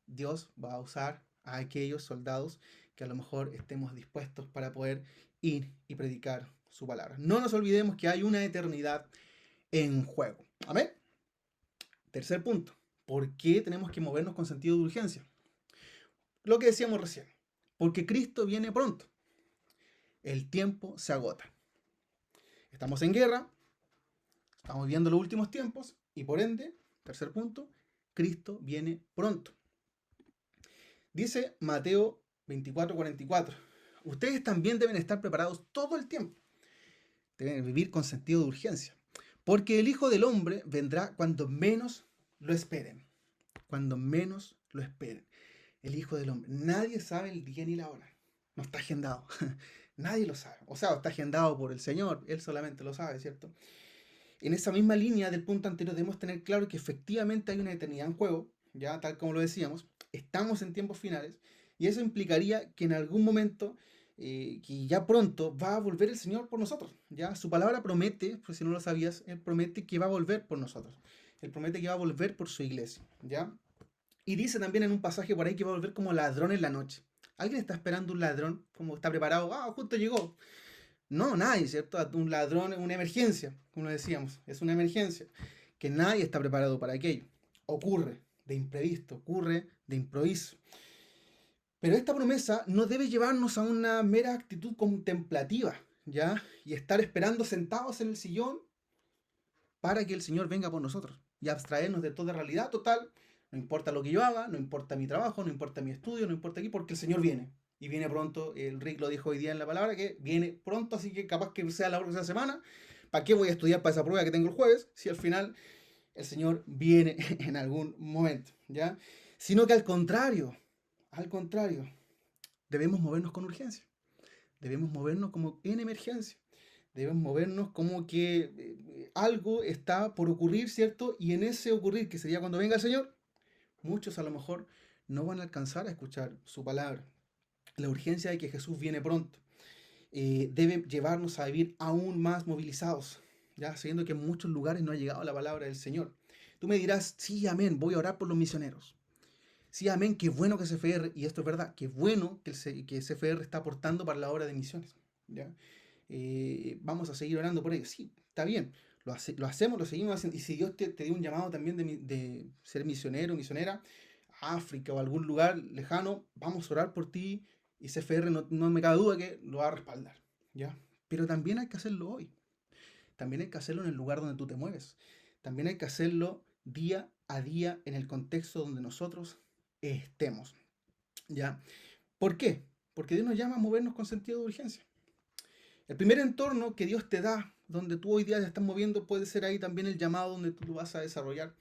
Dios va a usar a aquellos soldados que a lo mejor estemos dispuestos para poder ir y predicar su palabra. No nos olvidemos que hay una eternidad en juego. Amén. Tercer punto. ¿Por qué tenemos que movernos con sentido de urgencia? Lo que decíamos recién. Porque Cristo viene pronto. El tiempo se agota. Estamos en guerra. Estamos viviendo los últimos tiempos. Y por ende, tercer punto, Cristo viene pronto. Dice Mateo 24:44. Ustedes también deben estar preparados todo el tiempo. Deben vivir con sentido de urgencia. Porque el Hijo del Hombre vendrá cuando menos lo esperen. Cuando menos lo esperen. El Hijo del Hombre. Nadie sabe el día ni la hora. No está agendado. Nadie lo sabe. O sea, está agendado por el Señor. Él solamente lo sabe, ¿cierto? En esa misma línea del punto anterior debemos tener claro que efectivamente hay una eternidad en juego, ya tal como lo decíamos, estamos en tiempos finales, y eso implicaría que en algún momento, que ya pronto va a volver el Señor por nosotros. Ya su palabra promete, pues si no lo sabías, Él promete que va a volver por nosotros. Él promete que va a volver por su iglesia, ¿ya? Y dice también en un pasaje por ahí que va a volver como ladrón en la noche. ¿Alguien está esperando un ladrón? Como está preparado, justo llegó. No, nadie, ¿cierto? Un ladrón es una emergencia, como decíamos, es una emergencia, que nadie está preparado para aquello. Ocurre de imprevisto, ocurre de improviso. Pero esta promesa no debe llevarnos a una mera actitud contemplativa, ¿ya? Y estar esperando sentados en el sillón para que el Señor venga por nosotros y abstraernos de toda realidad total. No importa lo que yo haga, no importa mi trabajo, no importa mi estudio, no importa aquí, porque el Señor viene. Y viene pronto. El Rick lo dijo hoy día en la palabra, que viene pronto, así que capaz que sea la próxima semana. ¿Para qué voy a estudiar para esa prueba que tengo el jueves? Si al final el Señor viene en algún momento, ¿ya? Sino que al contrario, debemos movernos con urgencia. Debemos movernos como en emergencia. Debemos movernos como que algo está por ocurrir, ¿cierto? Y en ese ocurrir, que sería cuando venga el Señor, muchos a lo mejor no van a alcanzar a escuchar su palabra. La urgencia de que Jesús viene pronto debe llevarnos a vivir aún más movilizados, ya sabiendo que en muchos lugares no ha llegado la palabra del Señor. Tú me dirás, sí, amén, voy a orar por los misioneros. Sí, amén, qué bueno que CFR, y esto es verdad, qué bueno que CFR está aportando para la obra de misiones. ¿Ya? Vamos a seguir orando por ellos. Sí, está bien, lo hacemos, lo seguimos haciendo. Y si Dios te dio un llamado también de ser misionero, misionera, a África o algún lugar lejano, vamos a orar por ti y CFR no me cabe duda que lo va a respaldar. ¿Ya? Pero también hay que hacerlo hoy. También hay que hacerlo en el lugar donde tú te mueves. También hay que hacerlo día a día en el contexto donde nosotros estemos. ¿Ya? ¿Por qué? Porque Dios nos llama a movernos con sentido de urgencia. El primer entorno que Dios te da, donde tú hoy día te estás moviendo, puede ser ahí también el llamado donde tú vas a desarrollar.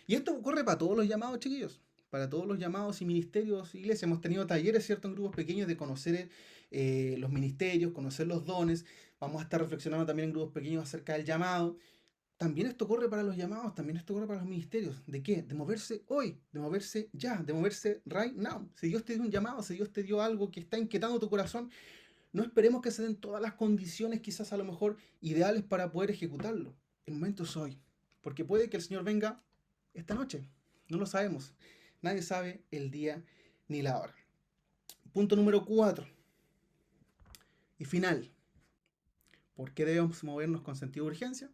Y esto ocurre para todos los llamados, chiquillos. Para todos los llamados y ministerios, iglesias. Hemos tenido talleres, ¿cierto? En grupos pequeños de conocer los ministerios, conocer los dones. Vamos a estar reflexionando también en grupos pequeños acerca del llamado. También esto corre para los llamados, también esto corre para los ministerios. ¿De qué? De moverse hoy, de moverse ya, de moverse right now. Si Dios te dio un llamado, si Dios te dio algo que está inquietando tu corazón, no esperemos que se den todas las condiciones quizás a lo mejor ideales para poder ejecutarlo. El momento es hoy, porque puede que el Señor venga esta noche. No lo sabemos. Nadie sabe el día ni la hora. Punto número 4. Y final. ¿Por qué debemos movernos con sentido de urgencia?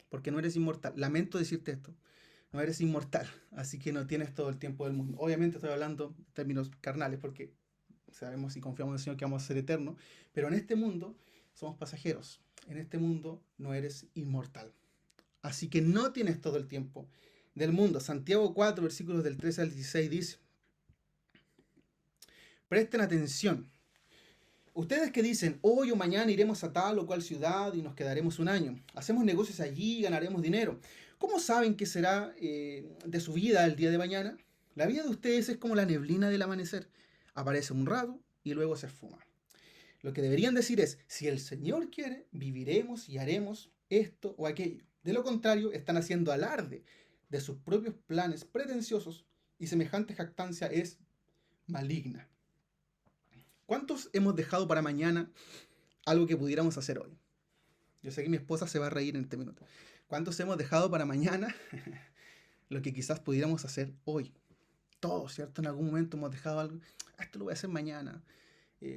Porque no eres inmortal. Lamento decirte esto. No eres inmortal, así que no tienes todo el tiempo del mundo. Obviamente estoy hablando en términos carnales, porque sabemos y confiamos en el Señor que vamos a ser eternos, pero en este mundo somos pasajeros. En este mundo no eres inmortal. Así que no tienes todo el tiempo del mundo. Santiago 4, versículos del 13 al 16 dice, presten atención. Ustedes que dicen, hoy o mañana iremos a tal o cual ciudad y nos quedaremos un año. Hacemos negocios allí y ganaremos dinero. ¿Cómo saben qué será de su vida el día de mañana? La vida de ustedes es como la neblina del amanecer. Aparece un rato y luego se esfuma. Lo que deberían decir es, si el Señor quiere, viviremos y haremos esto o aquello. De lo contrario, están haciendo alarde de sus propios planes pretenciosos y semejante jactancia es maligna. ¿Cuántos hemos dejado para mañana algo que pudiéramos hacer hoy? Yo sé que mi esposa se va a reír en este minuto. ¿Cuántos hemos dejado para mañana lo que quizás pudiéramos hacer hoy? Todos, ¿cierto? En algún momento hemos dejado algo. Esto lo voy a hacer mañana,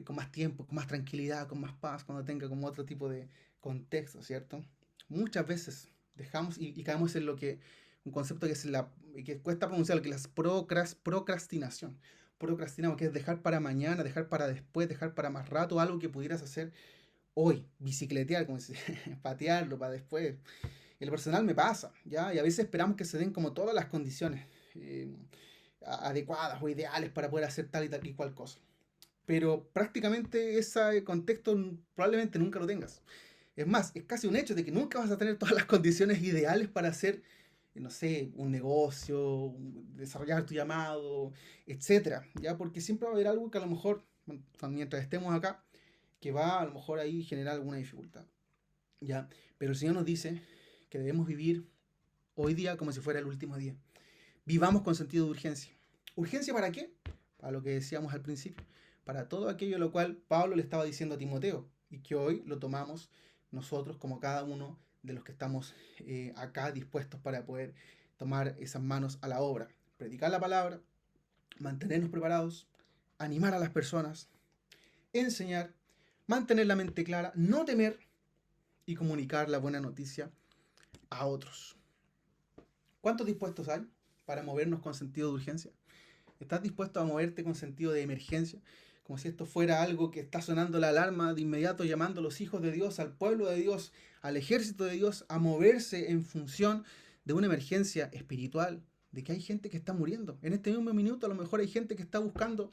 con más tiempo, con más tranquilidad, con más paz, cuando tenga como otro tipo de contexto, ¿cierto? Muchas veces dejamos y caemos en lo que, un concepto que, que cuesta pronunciar, que es la procrastinación. Procrastinamos, que es dejar para mañana, dejar para después, dejar para más rato algo que pudieras hacer hoy, bicicletear, como se patearlo para después. El personal me pasa, ¿ya? Y a veces esperamos que se den como todas las condiciones adecuadas o ideales para poder hacer tal y cual cosa. Pero prácticamente ese contexto probablemente nunca lo tengas. Es más, es casi un hecho de que nunca vas a tener todas las condiciones ideales para hacer, no sé, un negocio, desarrollar tu llamado, etcétera, ¿ya? Porque siempre va a haber algo que a lo mejor, mientras estemos acá, que va a lo mejor ahí generar alguna dificultad, ¿ya? Pero el Señor nos dice que debemos vivir hoy día como si fuera el último día. Vivamos con sentido de urgencia. ¿Urgencia para qué? Para lo que decíamos al principio, para todo aquello a lo cual Pablo le estaba diciendo a Timoteo y que hoy lo tomamos nosotros como cada uno de los que estamos acá dispuestos para poder tomar esas manos a la obra, predicar la palabra, mantenernos preparados, animar a las personas, enseñar, mantener la mente clara, no temer y comunicar la buena noticia a otros. ¿Cuántos dispuestos hay para movernos con sentido de urgencia? ¿Estás dispuesto a moverte con sentido de emergencia? Como si esto fuera algo que está sonando la alarma de inmediato, llamando a los hijos de Dios, al pueblo de Dios, al ejército de Dios, a moverse en función de una emergencia espiritual, de que hay gente que está muriendo. En este mismo minuto a lo mejor hay gente que está buscando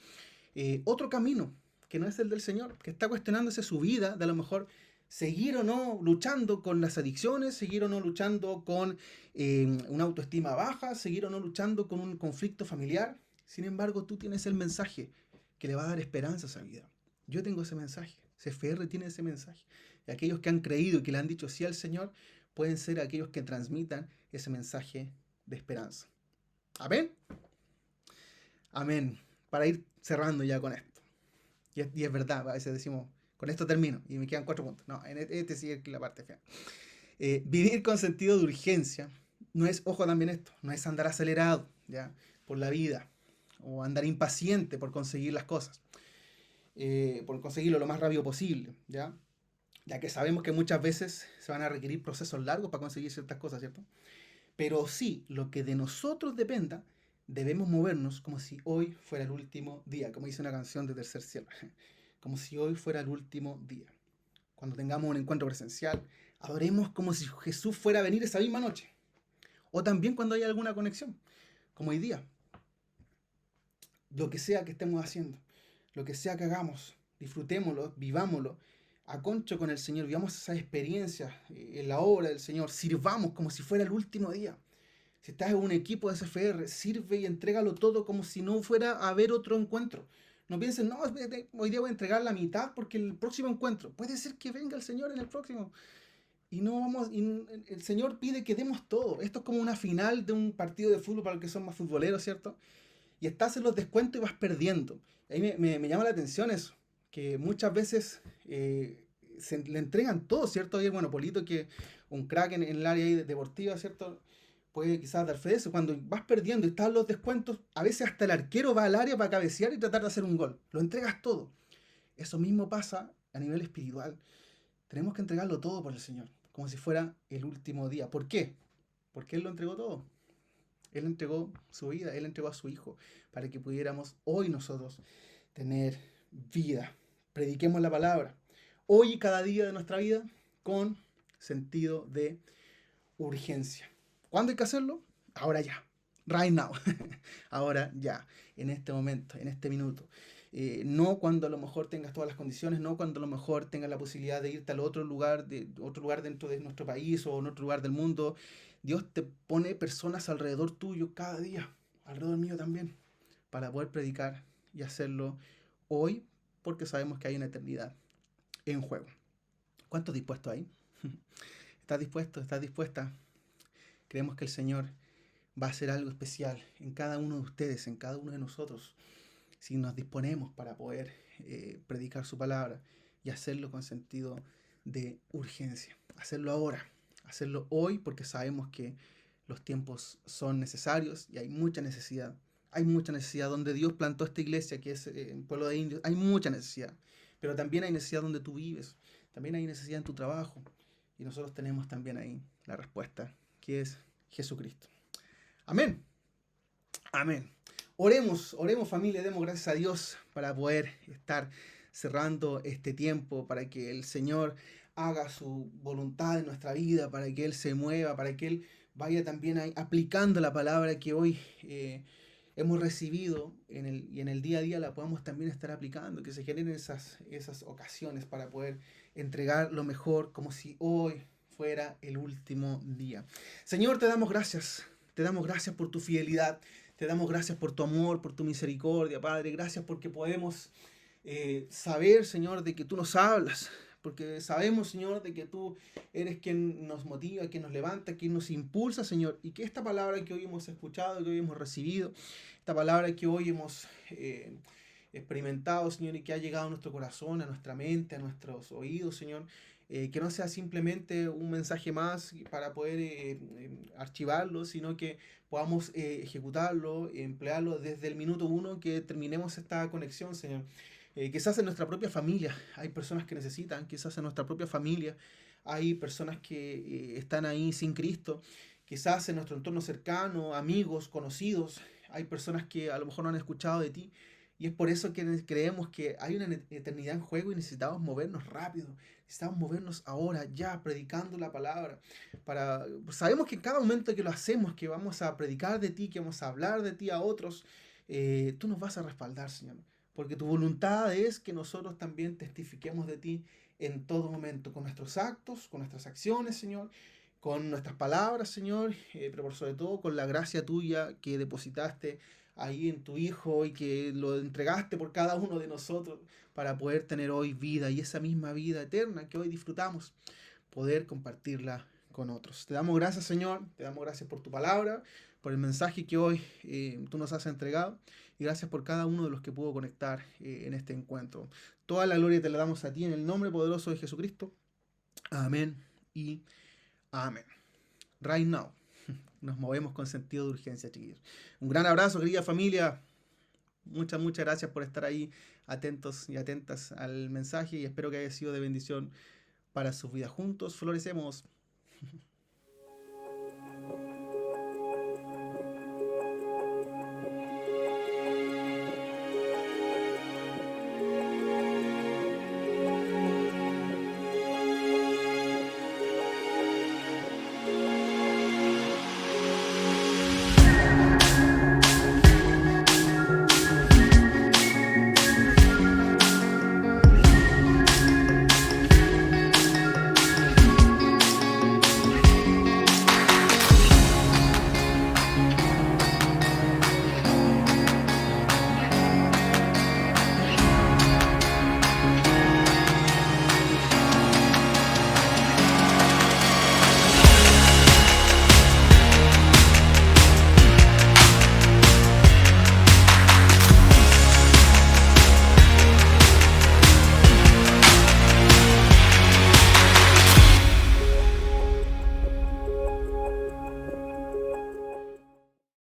otro camino, que no es el del Señor, que está cuestionándose su vida, de a lo mejor seguir o no luchando con las adicciones, seguir o no luchando con una autoestima baja, seguir o no luchando con un conflicto familiar. Sin embargo, tú tienes el mensaje que le va a dar esperanza a esa vida. Yo tengo ese mensaje. CFR tiene ese mensaje. Y aquellos que han creído y que le han dicho sí al Señor, pueden ser aquellos que transmitan ese mensaje de esperanza. ¿Amén? Amén. Para ir cerrando ya con esto. Y es verdad, a veces decimos, con esto termino y me quedan 4 puntos. No, este sí es la parte fea. Vivir con sentido de urgencia no es, ojo también esto, no es andar acelerado, ¿ya?, por la vida, o andar impaciente por conseguir las cosas, por conseguirlo lo más rápido posible, ya que sabemos que muchas veces se van a requerir procesos largos para conseguir ciertas cosas, ¿cierto? Pero sí, lo que de nosotros dependa, debemos movernos como si hoy fuera el último día, como dice una canción de Tercer Cielo, como si hoy fuera el último día. Cuando tengamos un encuentro presencial, adoremos como si Jesús fuera a venir esa misma noche. O también cuando haya alguna conexión, como hoy día. Lo que sea que estemos haciendo, lo que sea que hagamos, disfrutémoslo, vivámoslo, a concho con el Señor, vivamos esa experiencia en la obra del Señor, sirvamos como si fuera el último día. Si estás en un equipo de CFR, sirve y entrégalo todo como si no fuera a haber otro encuentro. No piensen, no, hoy día voy a entregar la mitad porque el próximo encuentro, puede ser que venga el Señor en el próximo. Y no vamos, y el Señor pide que demos todo. Esto es como una final de un partido de fútbol para los que son más futboleros, ¿cierto? Y estás en los descuentos y vas perdiendo. Ahí me llama la atención eso, que muchas veces se le entregan todo, ¿cierto? Hay, bueno, Polito, que un crack en el área ahí deportiva, ¿cierto?, puede quizás dar fe de eso. Cuando vas perdiendo y están los descuentos, a veces hasta el arquero va al área para cabecear y tratar de hacer un gol. Lo entregas todo. Eso mismo pasa a nivel espiritual. Tenemos que entregarlo todo por el Señor, como si fuera el último día. ¿Por qué? Porque Él lo entregó todo. Él entregó su vida, Él entregó a su Hijo, para que pudiéramos hoy nosotros tener vida. Prediquemos la palabra, hoy y cada día de nuestra vida, con sentido de urgencia. ¿Cuándo hay que hacerlo? Ahora ya. Right now. Ahora ya. En este momento, en este minuto. No cuando a lo mejor tengas todas las condiciones, no cuando a lo mejor tengas la posibilidad de irte al otro lugar dentro de nuestro país o en otro lugar del mundo. Dios te pone personas alrededor tuyo cada día, alrededor mío también, para poder predicar y hacerlo hoy, porque sabemos que hay una eternidad en juego. ¿Cuántos dispuestos hay? ¿Estás dispuesto? ¿Estás dispuesta? Creemos que el Señor va a hacer algo especial en cada uno de ustedes, en cada uno de nosotros, si nos disponemos para poder predicar su palabra y hacerlo con sentido de urgencia. Hacerlo ahora, hacerlo hoy, porque sabemos que los tiempos son necesarios y hay mucha necesidad. Hay mucha necesidad donde Dios plantó esta iglesia, que es el pueblo de indios. Hay mucha necesidad, pero también hay necesidad donde tú vives. También hay necesidad en tu trabajo. Y nosotros tenemos también ahí la respuesta, que es Jesucristo. Amén. Amén. Oremos familia, demos gracias a Dios para poder estar cerrando este tiempo, para que el Señor haga su voluntad en nuestra vida, para que Él se mueva, para que Él vaya también ahí aplicando la palabra que hoy hemos recibido y en el día a día la podamos también estar aplicando, que se generen esas ocasiones para poder entregar lo mejor como si hoy fuera el último día. Señor, te damos gracias por tu fidelidad, te damos gracias por tu amor, por tu misericordia, Padre. Gracias porque podemos saber, Señor, de que tú nos hablas porque sabemos, Señor, de que tú eres quien nos motiva, quien nos levanta, quien nos impulsa, Señor, y que esta palabra que hoy hemos escuchado, que hoy hemos recibido, esta palabra que hoy hemos experimentado, Señor, y que ha llegado a nuestro corazón, a nuestra mente, a nuestros oídos, Señor, que no sea simplemente un mensaje más para poder archivarlo, sino que podamos ejecutarlo, emplearlo desde el minuto uno que terminemos esta conexión, Señor. Quizás en nuestra propia familia hay personas que necesitan, quizás en nuestra propia familia hay personas que están ahí sin Cristo, quizás en nuestro entorno cercano, amigos, conocidos, hay personas que a lo mejor no han escuchado de ti. Y es por eso que creemos que hay una eternidad en juego y necesitamos movernos rápido. Necesitamos movernos ahora, ya, predicando la palabra. Sabemos que en cada momento que lo hacemos, que vamos a predicar de ti, que vamos a hablar de ti a otros, tú nos vas a respaldar, Señor. Porque tu voluntad es que nosotros también testifiquemos de ti en todo momento, con nuestros actos, con nuestras acciones, Señor, con nuestras palabras, Señor, pero por sobre todo con la gracia tuya que depositaste ahí en tu Hijo y que lo entregaste por cada uno de nosotros para poder tener hoy vida y esa misma vida eterna que hoy disfrutamos, poder compartirla con otros. Te damos gracias, Señor, te damos gracias por tu palabra, por el mensaje que hoy tú nos has entregado y gracias por cada uno de los que pudo conectar en este encuentro. Toda la gloria te la damos a ti en el nombre poderoso de Jesucristo. Amén y amén. Right now. Nos movemos con sentido de urgencia, chiquillos. Un gran abrazo, querida familia. Muchas gracias por estar ahí atentos y atentas al mensaje y espero que haya sido de bendición para sus vidas. Juntos florecemos.